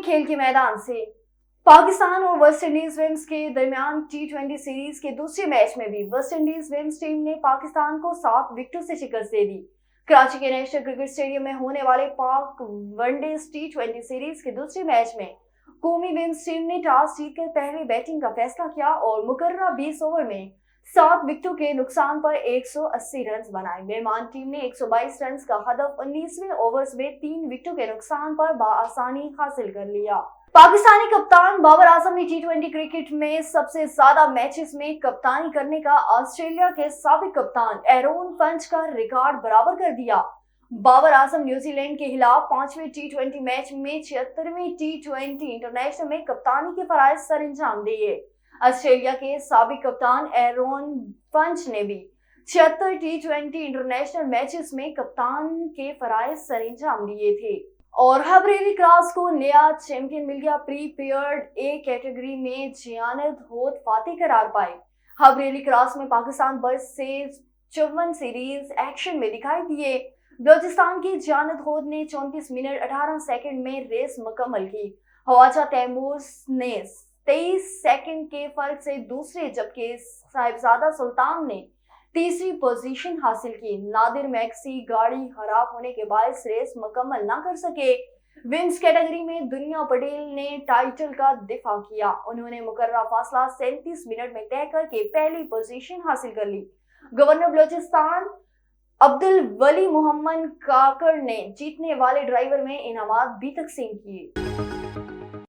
खेल के मैदान से। पाकिस्तान और वेस्ट इंडीज विमेंस के दरमियान टी20 सीरीज के दूसरे मैच में भी वेस्ट इंडीज विमेंस टीम ने पाकिस्तान को 7 विकेटों से शिकस्त दे दी। कराची के नेशनल क्रिकेट स्टेडियम में होने वाले पाक वनडे टी20 सीरीज के दूसरे मैच में कौमी विमेंस टीम ने टॉस जीतकर पहले बैटिंग का फैसला किया और मुकर्ररा 20 ओवर में 7 विकेटों के नुकसान पर 180 रन बनाए। मेहमान टीम ने 122 रन का हदफ 19वें ओवर्स में 3 विकेटों के नुकसान पर बआसानी हासिल कर लिया। पाकिस्तानी कप्तान बाबर आजम ने टी20 क्रिकेट में सबसे ज्यादा मैचेस में कप्तानी करने का ऑस्ट्रेलिया के साबिक कप्तान एरोन फिंच का रिकॉर्ड बराबर कर दिया। बाबर आजम न्यूजीलैंड के खिलाफ 5वें टी20 मैच में 76वें टी20 इंटरनेशनल में कप्तानी के फराइज सर अंजाम दिए। ऑस्ट्रेलिया के साबिक कप्तान एरोन फिंच ने भी 76 टी20 इंटरनेशनल मैचेस में कप्तान के फराइज सर अंजाम दिए थे और हबरेली क्रॉस को नया चैंपियन मिल गया। प्रीपेयर्ड ए कैटेगरी में जियानत होद फातेह करार पाए। हबरेली क्रॉस में पाकिस्तान बर्स से 54 सीरीज एक्शन में दिखाई दिए। बलोचिस्तान की जियानत होद ने 34 मिनट 18 सेकंड में रेस मुकम्मल की। ख्वाजा तैमूर ने 23 सेकंड के फर्क से दूसरे, जबकि साहिबजादा सुल्तान ने तीसरी पोजीशन हासिल की। नादिर मैक्सी गाड़ी खराब होने के बायस रेस मुकम्मल न कर सके। विमेंस कैटेगरी में दुनिया पटेल ने टाइटल का दिफा किया। उन्होंने मुकर्ररा फासला 37 मिनट में तय करके पहली पोजीशन हासिल कर ली। गवर्नर बलोचिस्तान अब्दुल वली मोहम्मद काकर ने जीतने वाले ड्राइवर में इनामात भी तकसीम किए।